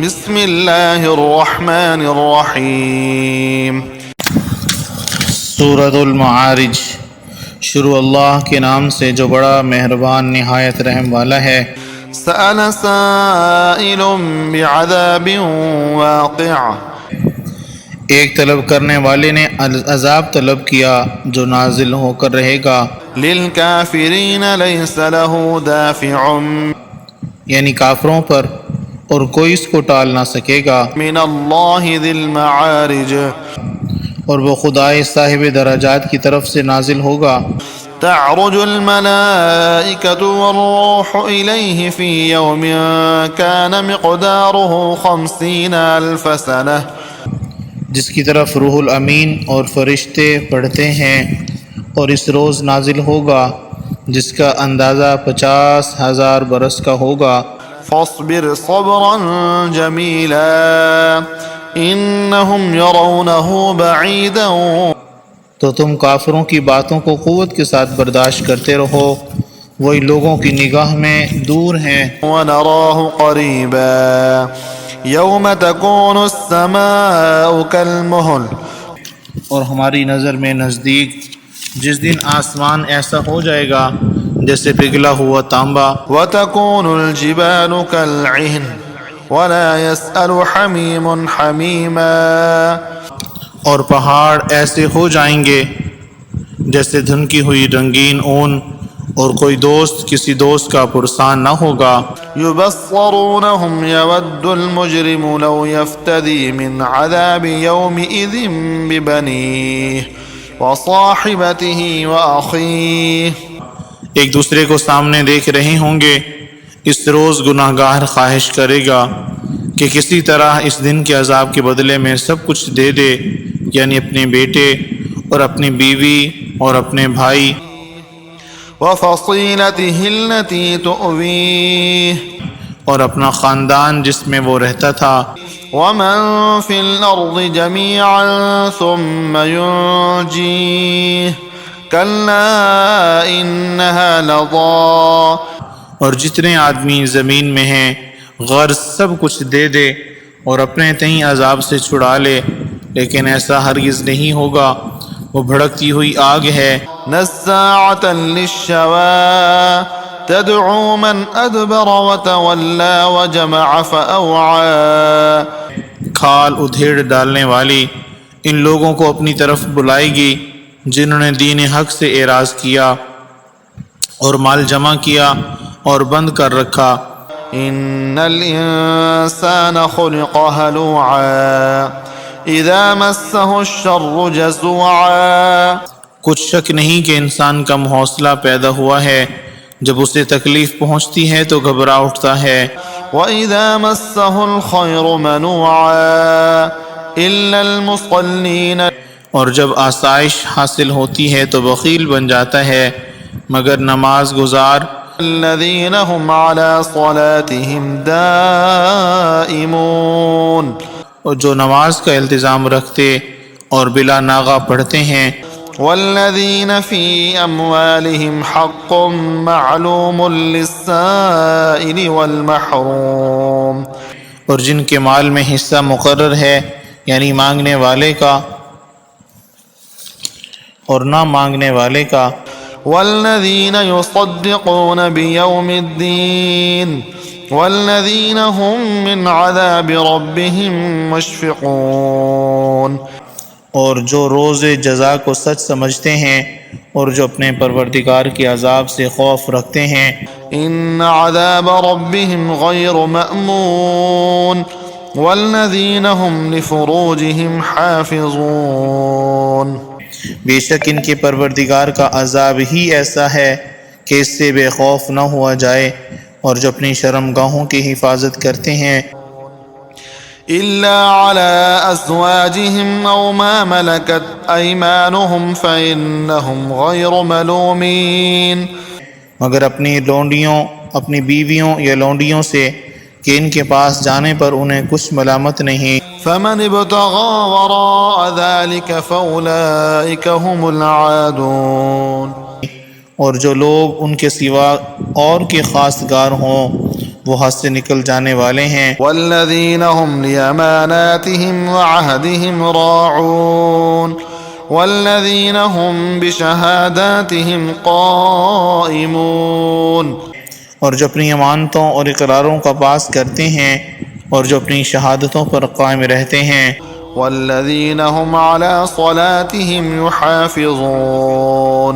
بسم اللہ الرحمن الرحیم۔ سورۃ المعارج۔ شروع اللہ کے نام سے جو بڑا مہربان نہایت رحم والا ہے۔ سأل سائل بعذاب واقع، ایک طلب کرنے والے نے عذاب طلب کیا جو نازل ہو کر رہے گا۔ للکافرین لیس له دافع، یعنی کافروں پر، اور کوئی اس کو ٹال نہ سکے گا۔ من اللہ ذی المعارج، اور وہ خدائے صاحب درجات کی طرف سے نازل ہوگا۔ تعرج الملائکۃ والروح الیہ فی یوم کان مقدارہ 50,000 سنہ، جس کی طرف روح الامین اور فرشتے پڑھتے ہیں، اور اس روز نازل ہوگا جس کا اندازہ 50,000 برس کا ہوگا۔ فاصبر صبرا جمیلا انہم یرونہ بعیدا، تو تم کافروں کی باتوں کو قوت کے ساتھ برداشت کرتے رہو، وہی لوگوں کی نگاہ میں دور ہیں۔ ونراہ قریبا یوم تکون السماء کالمہل، اور ہماری نظر میں نزدیک جس دن آسمان ایسا ہو جائے گا جیسے پگھلا ہوا تانبا۔ وتکون الجبال کالعہن ولا یسأل حمیم حمیما، اور پہاڑ ایسے ہو جائیں گے جیسے دھنکی ہوئی رنگین اون، اور کوئی دوست کسی دوست کا پرسان نہ ہوگا۔ یبصرونہم یود المجرم لو یفتدی من عذاب یومئذ ببنیہ وصاحبتہ واخیہ، ایک دوسرے کو سامنے دیکھ رہے ہوں گے۔ اس روز گناہ گار خواہش کرے گا کہ کسی طرح اس دن کے عذاب کے بدلے میں سب کچھ دے دے، یعنی اپنے بیٹے اور اپنی بیوی اور اپنے بھائی، وفصیلتہ التی تؤویہ، اور اپنا خاندان جس میں وہ رہتا تھا۔ ومن فی الارض جمیعا ثم ینجیہ کلا انہا لظی، اور جتنے آدمی زمین میں ہیں غرض سب کچھ دے دے اور اپنے تئیں عذاب سے چھڑا لے، لیکن ایسا ہرگز نہیں ہوگا، وہ بھڑکتی ہوئی آگ ہے۔ نزاعۃ للشویٰ تدعو من ادبر وتولی وجمع فاوعی، کھال ادھیڑ ڈالنے والی ان لوگوں کو اپنی طرف بلائے گی جنہوں نے دین حق سے اعراض کیا اور مال جمع کیا اور بند کر رکھا۔ ان الانسان خلق ہلوعا اذا مسہ الشر جزوعا، کچھ شک نہیں کہ انسان کم حوصلہ پیدا ہوا ہے، جب اسے تکلیف پہنچتی ہے تو گھبرا اٹھتا ہے۔ وَإِذَا مَسَّهُ الْخَيْرُ مَنُوعًا إِلَّا الْمُصَلِّينَ، اور جب آسائش حاصل ہوتی ہے تو بخیل بن جاتا ہے مگر نماز گزار۔ الَّذِينَ هُمْ عَلَى صَلَاتِهِمْ دَائِمُونَ، اور جو نماز کا التزام رکھتے اور بلا ناغہ پڑھتے ہیں۔ وَالَّذِينَ فِي أَمْوَالِهِمْ حَقٌّ مَّعْلُومٌ لِّلسَّائِلِ وَالْمَحْرُومِ، اور جن کے مال میں حصہ مقرر ہے، یعنی مانگنے والے کا اور نہ مانگنے والے کا۔ وَالَّذِينَ يُصَدِّقُونَ بِيَوْمِ الدِّينِ وَالَّذِينَ هُمْ مِنْ عَذَابِ رَبِّهِمْ مُشْفِقُونَ، اور جو روز جزا کو سچ سمجھتے ہیں اور جو اپنے پروردگار کے عذاب سے خوف رکھتے ہیں۔ ان عذاب ربهم غیر مأمون والذین هم لفروجهم حافظون، بے شک ان کے پروردگار کا عذاب ہی ایسا ہے کہ اس سے بے خوف نہ ہوا جائے، اور جو اپنی شرمگاہوں کی حفاظت کرتے ہیں، الا على ازواجهم او ما ملكت ایمانهم فانهم غیر ملومین، مگر اپنی لونڈیوں، اپنی بیویوں یا لونڈیوں سے کہ ان کے پاس جانے پر انہیں کچھ ملامت نہیں۔ فمن ابتغى وراء ذلك فاولئك هم العادون، اور جو لوگ ان کے سوا اور کے خواستگار ہوں وہ حد سے نکل جانے والے ہیں۔ والذین هم لأماناتهم وعهدهم راعون والذین هم بشہاداتهم قائمون، اور جو اپنی امانتوں اور اقراروں کا پاس کرتے ہیں اور جو اپنی شہادتوں پر قائم رہتے ہیں۔ والذین هم على صلاتهم يحافظون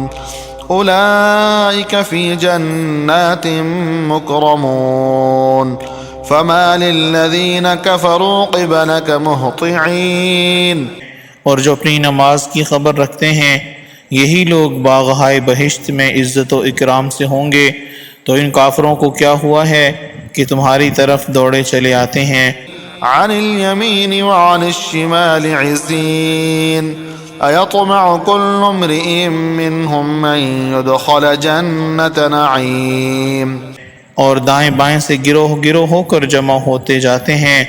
اولئک فی جنات مکرمون فما للذین کفروا قبلک مہطعین، اور جو اپنی نماز کی خبر رکھتے ہیں یہی لوگ باغہائے بہشت میں عزت و اکرام سے ہوں گے، تو ان کافروں کو کیا ہوا ہے کہ تمہاری طرف دوڑے چلے آتے ہیں۔ عن الیمین وعن الشمال عزین ایطمع کل امرئ منہم من يدخل جنت نعیم، اور دائیں بائیں سے گروہ گروہ ہو کر جمع ہوتے جاتے ہیں،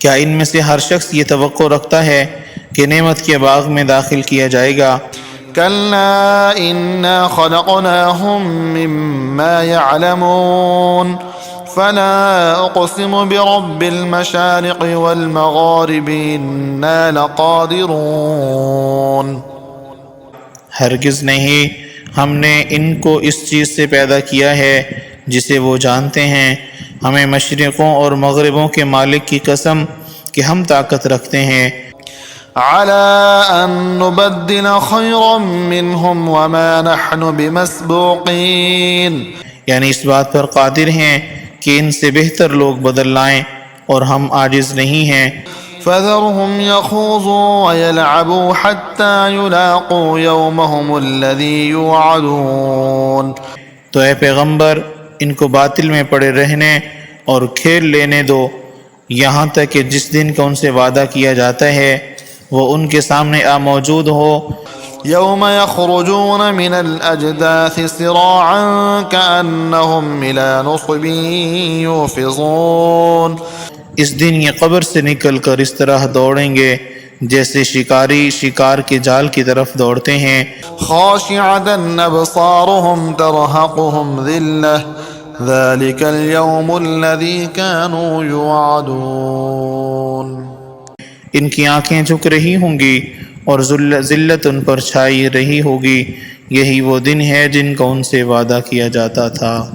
کیا ان میں سے ہر شخص یہ توقع رکھتا ہے کہ نعمت کے باغ میں داخل کیا جائے گا؟ کلا انا خلقناہم مما یعلمون فلا اقسم برب المشارق والمغارب انا لقادرون، ہرگز نہیں، ہم نے ان کو اس چیز سے پیدا کیا ہے جسے وہ جانتے ہیں، ہمیں مشرقوں اور مغربوں کے مالک کی قسم کہ ہم طاقت رکھتے ہیں۔ على ان نبدل خيرا منهم وما نحن بمسبوقين، یعنی اس بات پر قادر ہیں کہ ان سے بہتر لوگ بدل لائیں اور ہم عاجز نہیں ہیں۔ فذرهم يخوضوا ويلعبوا حتى يلاقوا يومهم الذي يوعدون، تو اے پیغمبر ان کو باطل میں پڑے رہنے اور کھیل لینے دو یہاں تک کہ جس دن کا ان سے وعدہ کیا جاتا ہے وہ ان کے سامنے موجود ہو۔ يوم يخرجون من الأجداث سراعا كأنهم إلى نصب يوفضون، اس دن یہ قبر سے نکل کر اس طرح دوڑیں گے جیسے شکاری شکار کے جال کی طرف دوڑتے ہیں۔ خاشعة أبصارهم ترهقهم ذلة ذلك اليوم الذي كانوا يوعدون، ان کی آنکھیں جھک رہی ہوں گی اور ذلت ان پر چھائی رہی ہوگی، یہی وہ دن ہے جن کا ان سے وعدہ کیا جاتا تھا۔